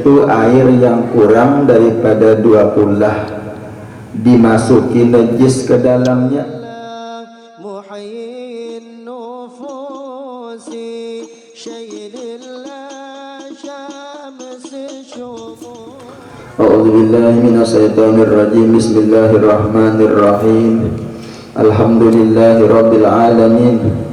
yaitu air yang kurang daripada 2 kullah, dimasuki najis ke dalamnya. A'udzubillahi minasyaitonirrajim. Bismillahirrahmanirrahim. Alhamdulillahi rabbil alamin.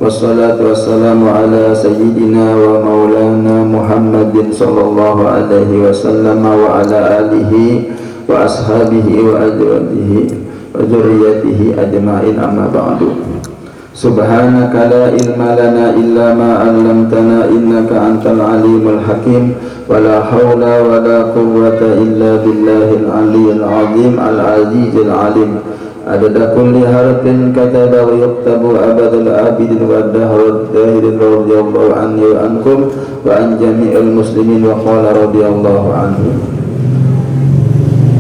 Wassalatu wassalamu ala sayyidina wa maulana Muhammadin sallallahu alaihi wasallam wa ala alihi wa ashabihi wa azwajihi wa dzurriyyatihi ajma'in, amma ba'du. Subhanaka la ilma lana illa ma 'allamtana innaka antal alimul hakim. Wala haula wala quwwata illa billahil aliyyil azim al azizil alim. Adada kulli harfin kataba wa yuktabu abadal abidin wa dahrat dahirin radiyallahu anni wa ankum wa an jami'il muslimin. Wa qala radiyallahu anhu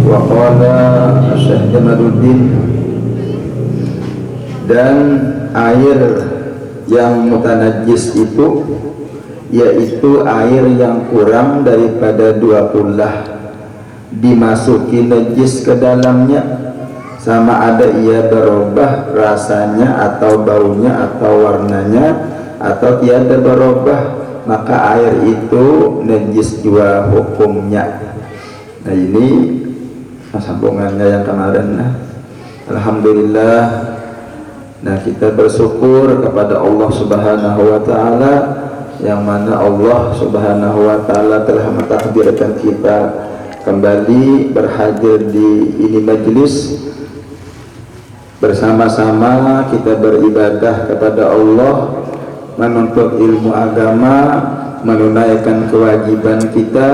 wa qala Syekh Jamaluddin. Dan air yang mutanajis itu yaitu air yang kurang daripada 2 kullah, dimasuki najis ke dalamnya, sama ada ia berubah rasanya atau baunya atau warnanya, atau tiada berubah, maka air itu najis jua hukumnya. Nah, ini sambungannya yang kemarin. Alhamdulillah. Nah, kita bersyukur kepada Allah Subhanahu wa taala, yang mana Allah Subhanahu wa taala telah mentakdirkan kita kembali berhadir di ini majelis. Bersama-sama kita beribadah kepada Allah, menuntut ilmu agama, menunaikan kewajiban kita.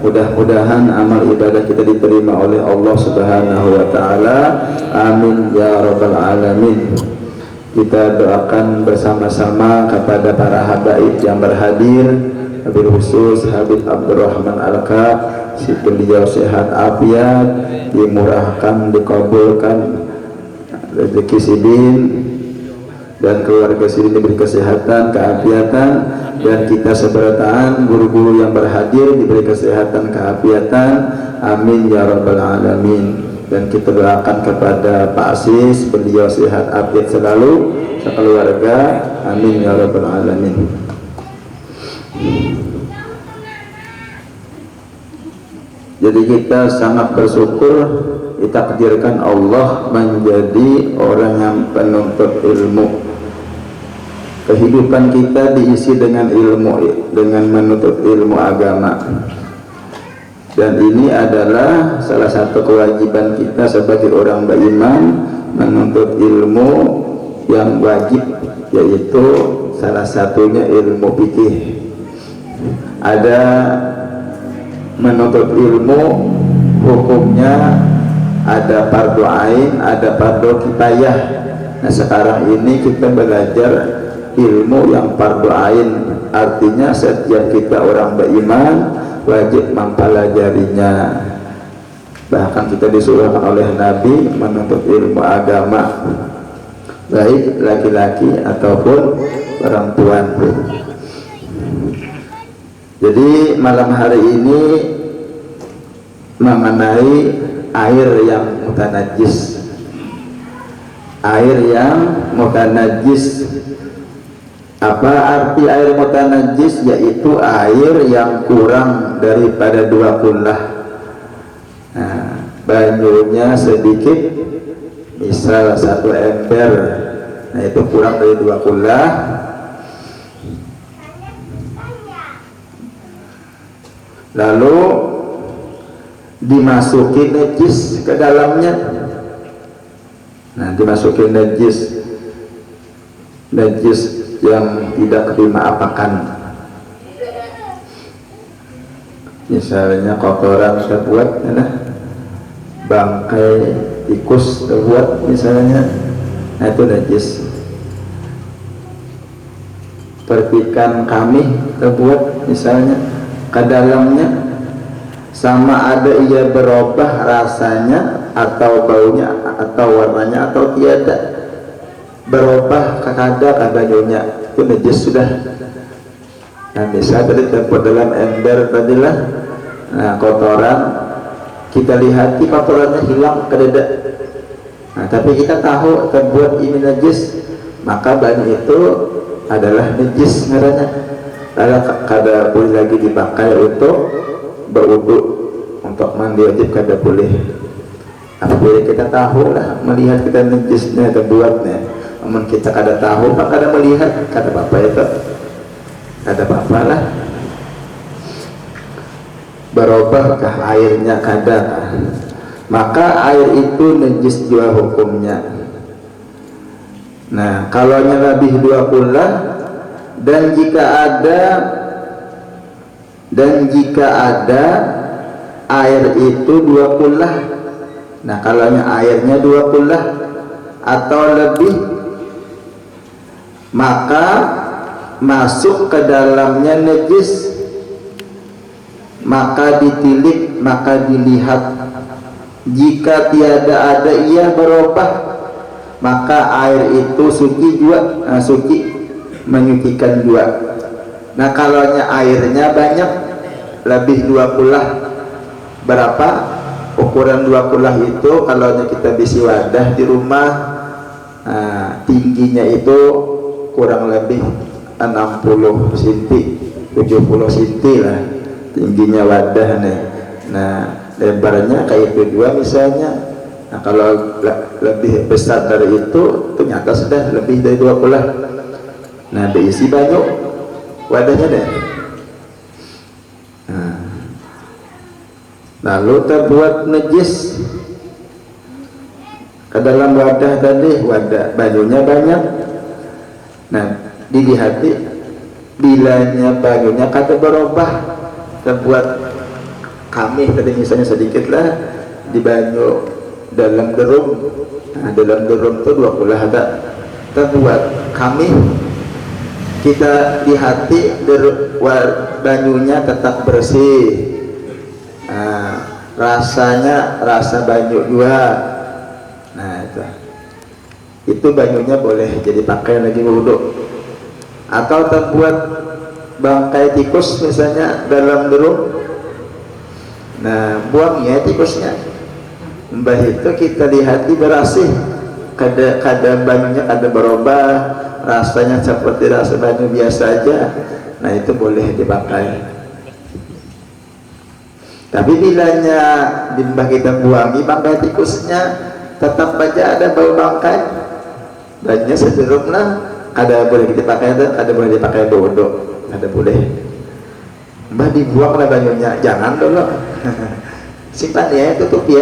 Mudah-mudahan amal ibadah kita diterima oleh Allah Subhanahu wa taala. Amin ya rabbal alamin. Kita doakan bersama-sama kepada para habaib yang berhadir, wabil khusus Habib Abdurrahman Al-Kab, si beliau sehat afiat, dimurahkan, dikabulkan rezeki sidin, dan keluarga sidin diberi kesehatan, keafiatan, dan kita seberataan guru-guru yang berhadir diberi kesehatan, keafiatan. Amin ya rabbal alamin. Dan kita doakan kepada Pak Asis, beliau sehat afiat selalu sekeluarga. Amin ya rabbal alamin. Jadi kita sangat bersyukur ditakdirkan Allah menjadi orang yang penuntut ilmu. Kehidupan kita diisi dengan ilmu, dengan menuntut ilmu agama. Dan ini adalah salah satu kewajiban kita sebagai orang beriman, menuntut ilmu yang wajib, yaitu salah satunya ilmu fikih. Ada menuntut ilmu, hukumnya ada fardu ain, ada fardu kifayah. Nah, sekarang ini kita belajar ilmu yang fardu ain, artinya setiap kita orang beriman wajib mempelajarinya. Bahkan kita disuruhkan oleh Nabi menuntut ilmu agama, baik laki-laki ataupun perempuan. Jadi malam hari ini mengenai air yang mutanajis. Air yang mutanajis. Apa arti air mutanajis? Yaitu air yang kurang daripada 2 kullah. Nah, banyunya sedikit, misal 1 ember, nah itu kurang dari 2 kullah. Lalu dimasuki najis ke dalamnya. Nah, dimasuki najis yang tidak dimaafakan, misalnya kotoran terbuat, bangkai tikus terbuat misalnya, nah itu najis. Percikan kambing terbuat misalnya, ke dalamnya sama ada ia berubah rasanya atau baunya atau warnanya atau tiada berubah, kada banyunya, itu najis sudah. Nah, misal tadi terbuat dalam ember tadilah, Nah, kotoran kita lihat kotorannya hilang kededa. Nah, tapi kita tahu terbuat ini najis, maka baju itu adalah najis ngarannya. Kada boleh lagi dipakai untuk berwudu, untuk mandi wajib kada boleh. Apabila kita tahu lah melihat kita najisnya terbuatnya, namun kita kada tahu maka kada melihat, kada apa-apa itu, kada apa-apa lah. Berubahkah airnya? Kada. Maka air itu najis jua hukumnya. Nah, kalau lebih 20 dan jika ada air itu 20. Nah, kalau airnya 20 atau lebih, maka masuk ke dalamnya najis, maka ditilik, maka dilihat. Jika tiada ada ia berubah, maka air itu suci juga, suci, menyucikan juga. Nah, kalau airnya banyak, lebih 20, berapa? Ukuran 20 itu kalau kita bisi wadah di rumah, tingginya itu kurang lebih 60 cm, 70 cm lah tingginya wadah nih. Nah, lebarnya kayak itu juga misalnya. Nah, kalau lebih besar dari itu ternyata sudah lebih dari 20. Nah, diisi banyak wadahnya deh. Nah, lalu terbuat najis ke dalam wadah tadi, wadah banyunya banyak. Nah, dilihati bilanya banyunya kata berubah, terbuat kami tadi misalnya sedikit lah di banyu dalam derum. Nah, dalam derum itu 20 ada, terbuat kami, kita di hati banyunya tetap bersih. Nah, rasanya rasa banyu juga. Nah, itu banyunya boleh jadi pakai lagi wudhu. Atau terbuat bangkai tikus misalnya dalam derum. Nah, buangnya tikusnya, mbah itu kita lihat bersih, kada banyunya kada berubah, rasanya seperti rasa banyu biasa aja. Nah, itu boleh dipakai. Tapi bilanya mbah kita buangi bangkai tikusnya, tetap aja ada bau bangkai, banyak sederum lah, kada boleh dipakai, kada boleh dipakai bodoh, kada boleh. Mbah dibuang lah banyunya, jangan dulu. Simpan ya, tutupi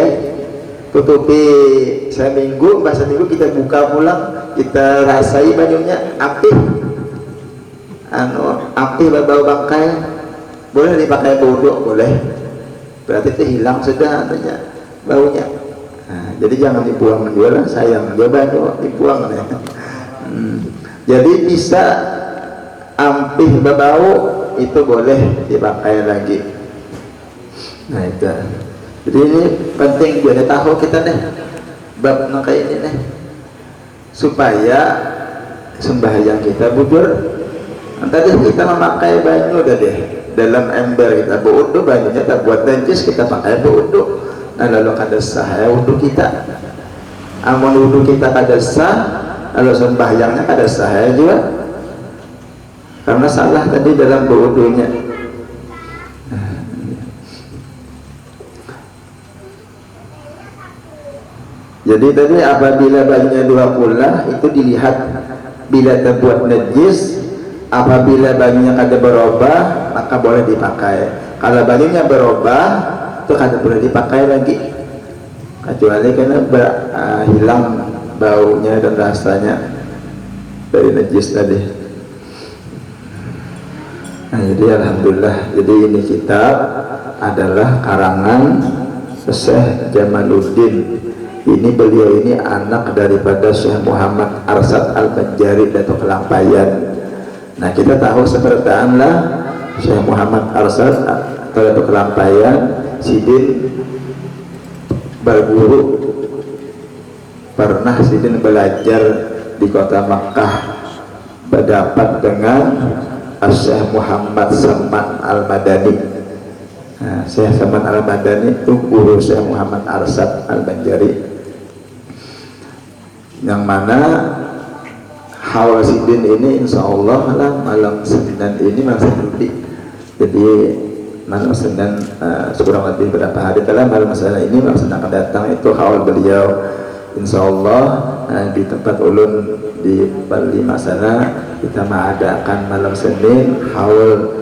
seminggu, bahasa minggu kita buka pulang, kita rasai banyunya, apih bau bangkai, boleh dipakai bodoh, boleh, berarti itu hilang sudah adanya baunya. Nah, jadi jangan dibuang juga lah, sayang dia banyu dibuang ya. Jadi bisa ampih berbau itu boleh dipakai lagi. Nah, itu jadi ini penting juga tahu kita nih bab kayak ini nih, supaya sembahyang kita bujur. Tadi kita memakai banyu udah deh dalam ember, kita berwudu, banyunya tak buat najis, kita pakai berwudu. Nah, lalu kada sah ya wudu kita. Amun wudu kita kada sah, lalu sembahyangnya kada sah ya juga, karena salah tadi dalam berwudunya. Jadi tadi apabila banyunya 20 itu dilihat bila terbuat najis. Apabila banyunya kada berubah maka boleh dipakai. Kalau banyunya berubah itu kada boleh dipakai lagi, kecuali karena hilang baunya dan rasanya dari najis tadi. Nah, jadi alhamdulillah, jadi ini kitab adalah karangan Syekh Jamaluddin. Ini beliau ini anak daripada Syekh Muhammad Arsad Al-Banjari Datuk Kelampayan. Nah, kita tahu sepertaan lah Syekh Muhammad Arsad atau Datuk Kelampayan Sidin berguru, pernah Sidin belajar di kota Makkah, berdapat dengan Syekh Muhammad Saman Al-Madani. Nah, Syekh Saman Al-Madani itu guru Syekh Muhammad Arsad Al-Banjari, yang mana Haul Sidin ini insya Allah lah malam Senin ini masih rudik. Jadi malam Senin kurang lebih berapa hari telah malam Senin ini malam Senin akan datang itu haul beliau insya Allah di tempat ulun di Bali sana kita mengadakan malam Senin haul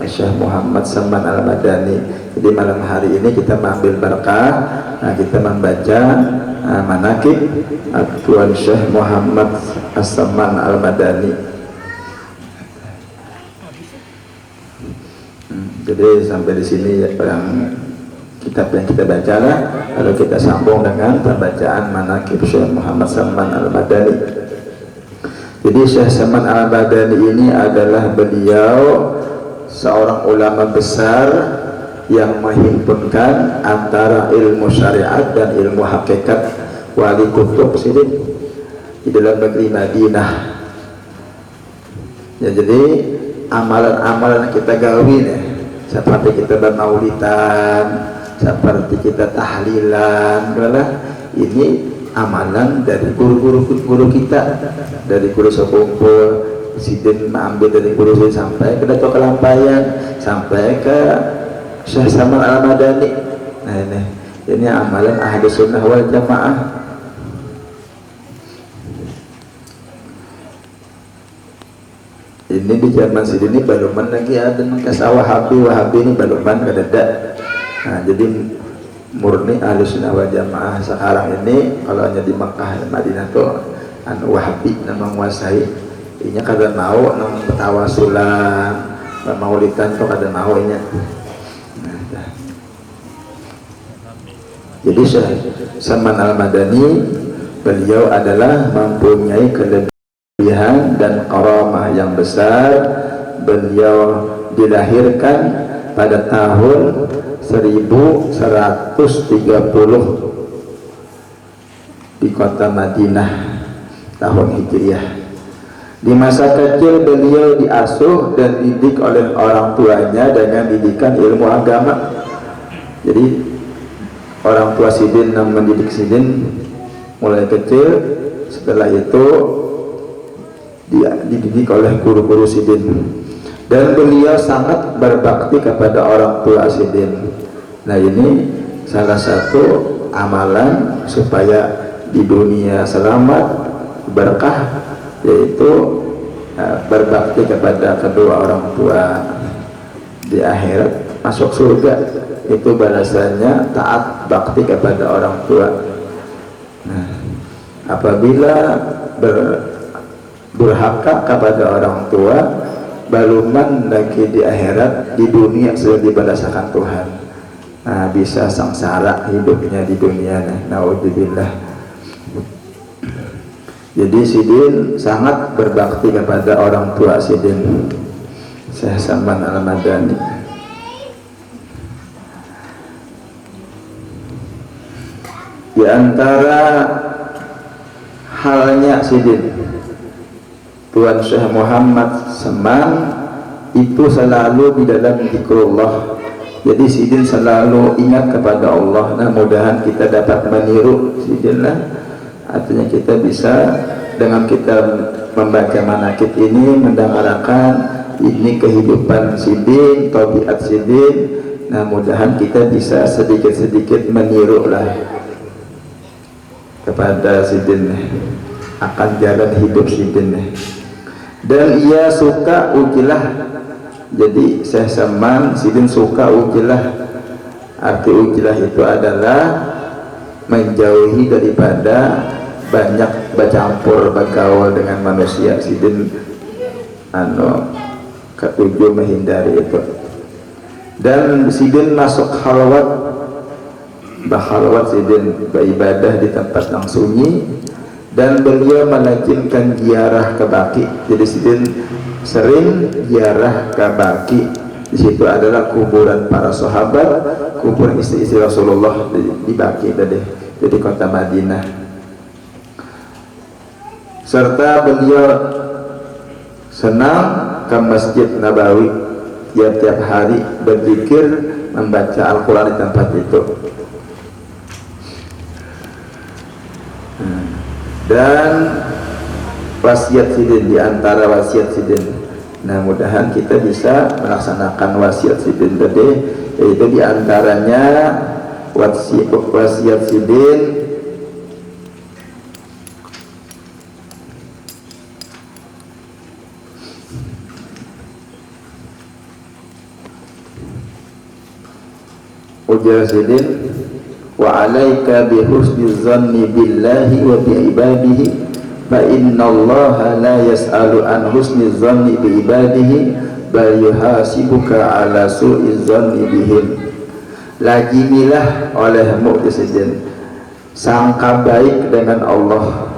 Syekh Muhammad Saman Al-Madani. Jadi malam hari ini kita mengambil berkah, kita membaca manaqib Tuan Syekh Muhammad As-Saman Al-Madani. Jadi sampai di sini yang kitab yang kita baca lah, lalu kita sambung dengan pembacaan manaqib Syekh Muhammad Saman Al-Madani. Jadi Syekh Saman Al-Madani ini adalah beliau seorang ulama besar yang menghimpunkan antara ilmu syariat dan ilmu hakikat, wali kutub sini di dalam negeri Madinah. Ya, jadi amalan-amalan kita gawin ya, seperti kita bermaulidan, seperti kita tahlilan, ini amalan dari guru-guru kita, dari guru sekumpul Sidin mengambil dari guru Sidin sampai ke Datuk Kelampayan, sampai ke Syekh Saman Al-Madani. Nah ini amalan ahli sunnah wal jamaah. Ini di zaman Sidin ini baluman lagi ada kasah Wahabi ini baluman kadada. Nah jadi murni ahli sunnah wal jamaah sekarang ini kalau hanya di Makkah dan Madinah tuh Wahabi nama menguasai. Inya kada mau nang tawasulan maulidan tuh kada mau inya. Jadi Syekh Saman Al-Madani beliau adalah mempunyai kelebihan dan karamah yang besar. Beliau dilahirkan pada tahun 1130 di kota Madinah tahun Hijriah. Di masa kecil beliau diasuh dan didik oleh orang tuanya dengan didikan ilmu agama. Jadi orang tua Sidin mendidik Sidin mulai kecil, setelah itu dia dididik oleh guru-guru Sidin, dan beliau sangat berbakti kepada orang tua Sidin. Nah ini salah satu amalan supaya di dunia selamat berkah, yaitu berbakti kepada kedua orang tua, di akhirat masuk surga itu balasannya taat bakti kepada orang tua. Nah, apabila durhaka kepada orang tua, baluman lagi di akhirat, di dunia sudah dibalasakan Tuhan. Nah, bisa sengsara hidupnya di dunia. Naudzubillah. Jadi Sidin sangat berbakti kepada orang tua Sidin, Syekh Saman Al-Madani. Di antara halnya Sidin, Tuan Syekh Muhammad Saman itu selalu di dalam zikrullah. Jadi Sidin selalu ingat kepada Allah. Nah, mudahan kita dapat meniru Sidin lah. Artinya kita bisa dengan kita membaca manaqib ini mendengarkan ini kehidupan Sidin, tabiat Sidin. Nah, mudahan kita bisa sedikit-sedikit meniru lah kepada Sidin akan jalan hidup Sidin. Dan ia suka ujilah. Jadi Syekh Saman Sidin suka ujilah. Arti ujilah itu adalah menjauhi daripada banyak bercampur bergaul dengan manusia. Sidin ketujuh menghindari itu. Dan Sidin masuk khalwat, berkhalwat Sidin beribadah di tempat yang sunyi, dan beliau melazimkan ziarah ke Baqi. Jadi Sidin sering ziarah ke Baqi. Di situ adalah kuburan para sahabat, kuburan istri-istri Rasulullah di Baqi tadi, jadi kota Madinah. Serta beliau senang ke Masjid Nabawi tiap-tiap hari berzikir membaca Al-Quran di tempat itu. Dan wasiat sidin, di antara wasiat sidin, nah mudahan kita bisa melaksanakan wasiat sidin tadi, yaitu di antaranya wasiat sidin ujar sidin, wa alaika bi husni zanni billahi wa bi ibadihi fa innallaha la yas'alu an husni zanni bi ibadihi bal yuhasibuka ala su'i zanni bihim. Lazimilah olehmu sidin sangka baik dengan Allah.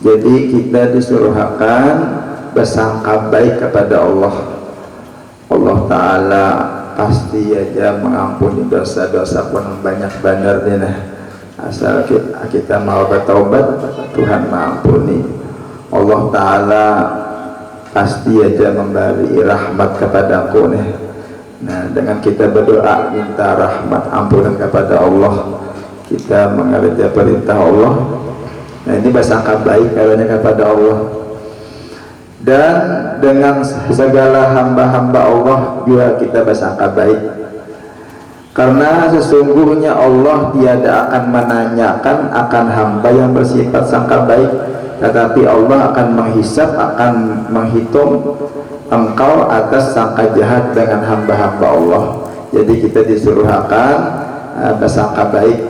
Jadi kita disuruhkan bersangka baik kepada Allah. Allah Ta'ala pasti aja mengampuni dosa-dosa pun banyak benar nih, nah. Asal kita mau bertaubat, Tuhan mengampuni. Allah Ta'ala pasti aja memberi rahmat kepadaku nih. Nah, dengan kita berdoa minta rahmat ampunan kepada Allah, kita mengerti perintah Allah. Nah, ini bersangka baik kalanya kepada Allah. Dan dengan segala hamba-hamba Allah juga kita bersangka baik, karena sesungguhnya Allah tiada akan menanyakan akan hamba yang bersifat sangka baik, tetapi Allah akan menghisap, akan menghitung engkau atas sangka jahat dengan hamba-hamba Allah. Jadi kita disuruhkan bersangka baik.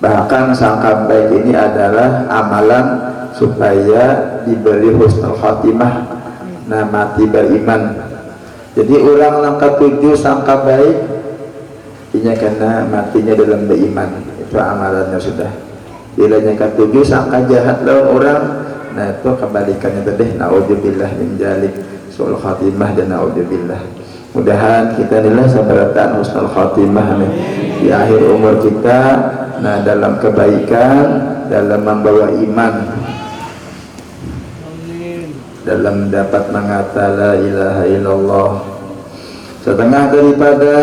Bahkan sangka baik ini adalah amalan supaya diberi husnul khatimah, nah mati beriman. Jadi ulang langkah 7 sangka baik, ini karena matinya dalam beriman, itu amalannya sudah. Bila yang ke-7 sangka jahat lawan orang, nah itu kebalikannya tadi, naudzubillah min dzalik, suul khatimah dan naudzubillah. Mudahan kita inilah sabarataan husnul khatimah nih di akhir umur kita, nah dalam kebaikan, dalam membawa iman, dalam dapat mengata la ilaha illallah. Setengah daripada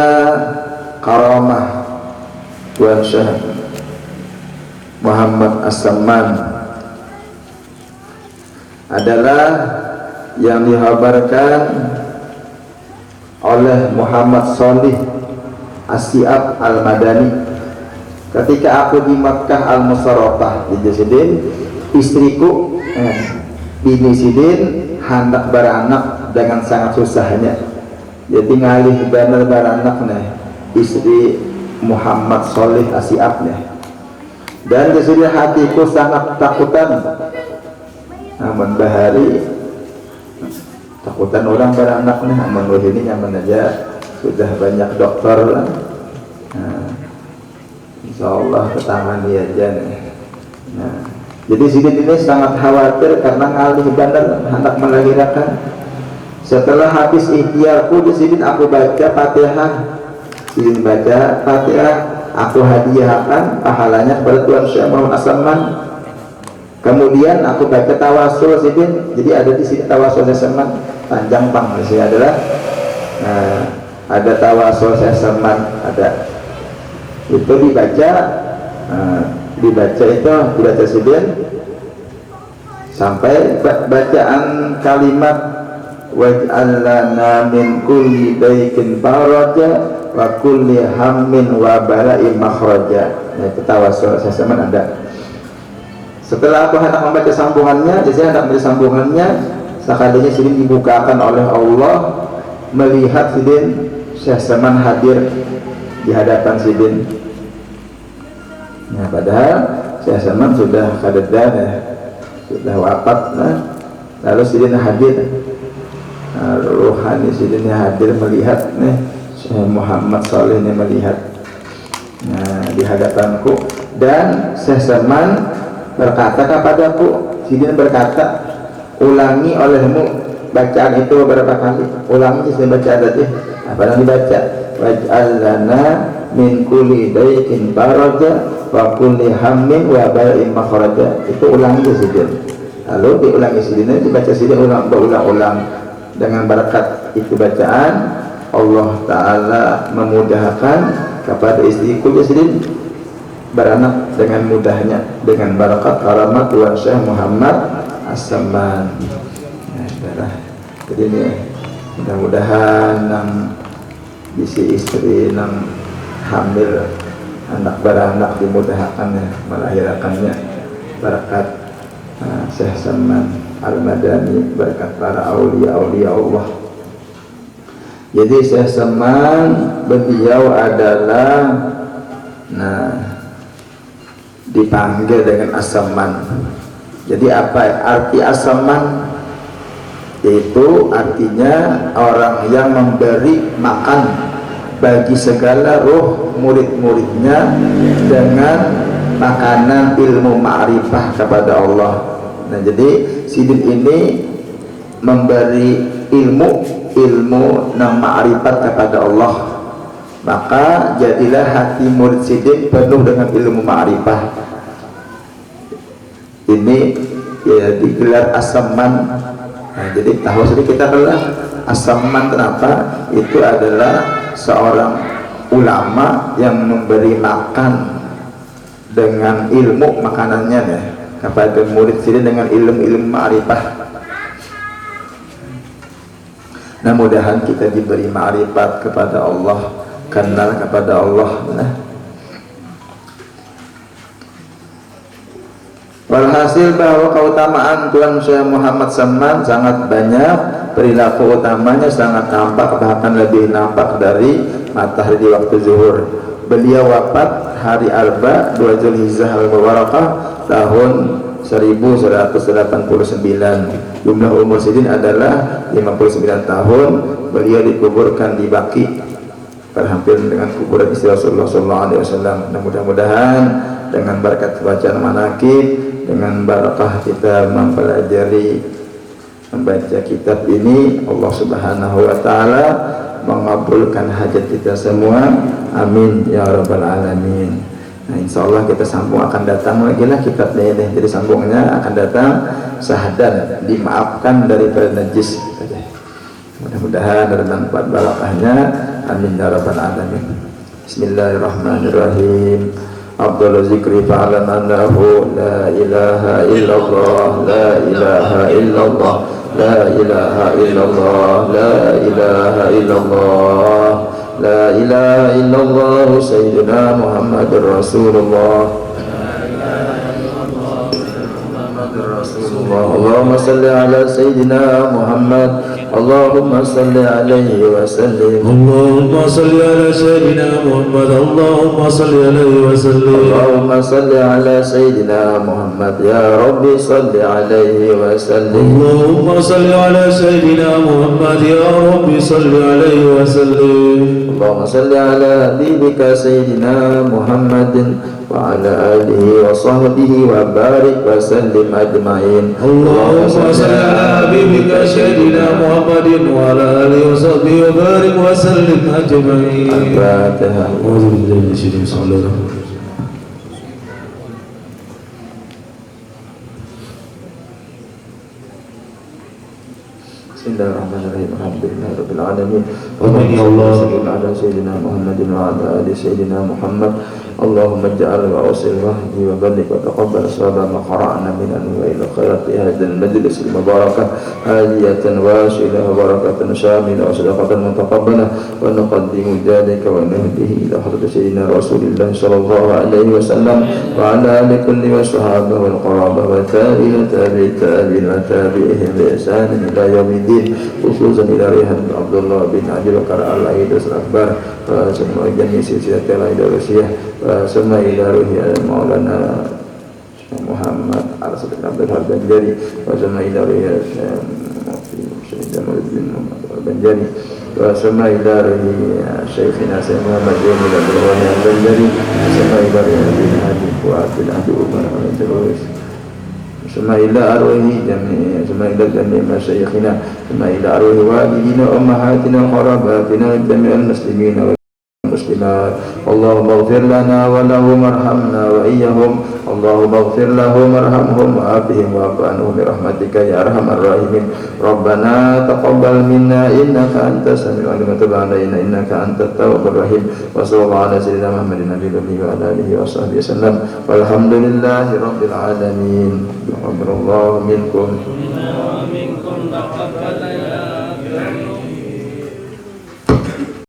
karamah Tuan Syekh Muhammad As-Samman adalah yang dihabarkan oleh Muhammad Shalih As-Si'ab Al-Madani ketika aku di Makkah Al-Musarrafah. Jadi sidin istriku bini sidin hendak beranak dengan sangat susahnya. Jadi ngalih benar beranak nih istri Muhammad Shalih As-Si'ab nih. Dan kesudah hatiku sangat takutan. Namun bahari takutan orang beranak nih, namun ini nyaman aja, sudah banyak dokter. Nah, insya Allah ketangani aja nih. Nah, jadi sidin ini sangat khawatir karena ngalih benar hendak melahirkan. Setelah habis ikhtiarku di sidin aku baca Fatihah. Sidin baca Fatihah, aku hadiahkan pahalanya kepada Tuan Syekh Muhammad As-Samman. Kemudian aku baca tawasul sidin. Jadi ada di sini tawasul As-Samman panjang pang. Di sini adalah ada tawasul As-Samman, ada itu dibaca. Dibaca itu dibaca sidin sampai bacaan kalimat waj'al lana min kulli daikin faraja wa kulli hammin wa bala'in makhraja. Nah, itu tawasul As-Samman ada. Setelah aku hendak membaca sambungannya, jadi hendak membaca sambungannya, sekalinya sidin dibukakan oleh Allah, melihat sidin Syekh As-Samman hadir di hadapan sidin. Nah, padahal Syekh As-Samman sudah kadedar ya, sudah wafat. Nah, lalu sidin hadir, rohani sidinnya hadir melihat nih Syekh Muhammad Shalih ini melihat, nah di hadapanku, dan Syekh As-Samman berkata kepadaku, sidin berkata, ulangi olehmu bacaan itu beberapa kali, ulangi sidin bacaan tadi. Apa yang dibaca? Waj'al lana min kulli daikin faraja wa kulli hammin wa bala'in makhraja. Itu ulangi sidin. Lalu diulangi sidin, dibaca sidin ulang-ulang dengan berkat itu bacaan. Allah Ta'ala memudahkan kepada istri Jasidin beranak dengan mudahnya dengan barakat karamat Tuan Syekh Muhammad As-Samman. Jadi ini mudah-mudahan nang bisi istri nang hamil anak beranak dimudahkannya melahirkannya barakat Syekh Samman Al-Madani, barakat para aulia-aulia Allah. Jadi Syekh Samman beliau adalah dipanggil dengan As-Samman. Jadi apa arti As-Samman? Yaitu artinya orang yang memberi makan bagi segala roh murid-muridnya dengan makanan ilmu ma'rifah kepada Allah. Nah, jadi Sidin ini memberi ilmu nang ma'rifat kepada Allah, maka jadilah hati murid Sidin penuh dengan ilmu ma'rifah. Ini ya digelar As-Samman. Nah, jadi tahu sendiri kita adalah As-Samman. Kenapa? Itu adalah seorang ulama yang memberi makan dengan ilmu makanannya ya, kepada murid Sidin dengan ilmu-ilmu ma'rifah. Nah, mudahan kita diberi ma'rifat kepada Allah, kenal kepada Allah. Walhasil bahwa keutamaan Tuan Syekh Muhammad Samman sangat banyak, perilaku utamanya sangat nampak, bahkan lebih nampak dari matahari di waktu zuhur. Beliau wafat hari Arba 2 Zulhijjah al-Mubarakah tahun 1189. Jumlah umur Sidin adalah 59 tahun. Beliau dikuburkan di Baqi, berhampir dengan kuburan istri Rasulullah SAW. Dan mudah-mudahan dengan berkat bacaan manaqib, dengan barakah kita mempelajari membaca kitab ini, Allah Subhanahu wa Ta'ala mengabulkan hajat kita semua. Amin ya rabbal alamin. Nah, insyaallah kita sambung akan datang lagi lah kitabnya ini. Jadi sambungnya akan datang sahdan, dimaafkan daripada najis. Mudah-mudahan ada manfaat barakahnya. Amin ya rabbal alamin. Bismillahirrahmanirrahim. Abdul zikri fa'alam annahu la ilaha illallah, la ilaha illallah, la ilaha illallah, la ilaha illallah, la ilaha illallah sayyidina Muhammadur Rasulullah. Allahumma salli ala sayyidina Muhammad, Allahumma salli alaihi wa sallim. Allahumma salli ala sayyidina Muhammad, Allahumma salli alaihi wa sallim. Allahumma salli ala sayyidina Muhammad, ya Rabbi salli alaihi wa sallim. Allahumma salli ala sayyidina Muhammad, ya Rabbi salli alaihi wa sallim. Allahumma salli ala habibika sayyidina Muhammadin wa ala alihi wa sahbihi wa barik wa sallim ajma'in. Allahumma salli ala habibika sayyidina Muhammadin wa ala alihi wa sahbihi wa barik wa sallim ajma'in. Al-Fatihah. A'udzu billahi minasyaitonir rajim. Bismillahirrahmanirrahim. Alhamdulillahirabbil alamin. Wa sallallahu ala sayyidina Muhammadin wa ala ali sayyidina Muhammad. Allahumma ij'al wa awsil wahdi wa baligh wa taqabbal sawaba ma qara'na min anwa'il khairati hadzal majlis al mubarakah hadiyatan wasilah wa barakatan syamilah wa sadaqatan mutaqabbalah wa nuqaddimu dzalika wa nahdihi ila hadrati sayyidina Rasulillah sallallahu alaihi wasallam wa ala ali kulli wa sahabah wal qarabah wa tabi'in wa tabi'ihim bi ihsan ila yaumiddin, khususan ila Rihan Abdullah bin Ajil Qara al-Aidus al-Akbar wa semua jami silsilat al-Aidarusiyah wa semua ila ruhi Maulana Muhammad Al-Sadiq Abdul Al-Banjari wa semua ila ruhi Syekh Jamaluddin Al-Banjari wa semua ila ruhi Syekhina Syekh Muhammad Jamil Al-Banjari wa semua ila ruhi bin Hadi Fuad bin Abdi Umar Al-Terus semua ila arwahi jami' semua ila jami' masyayikhina semua ila arwahi walidina ummahatina qarabatina jami'al muslimina wal muslimat النار اللهم اغفر لنا ولهم وارحمنا وإياهم اللهم اغفر لهم وارحمهم وعافهم واعف عنهم برحمتك يا أرحم الراحمين ربنا تقبل منا إنك أنت السميع العليم وتب علينا إنك أنت التواب الرحيم وصلى الله على سيدنا محمد النبي الأمي وعلى آله وصحبه وسلم والحمد لله رب العالمين تقبل الله منكم ومنكم تقبل يا كريم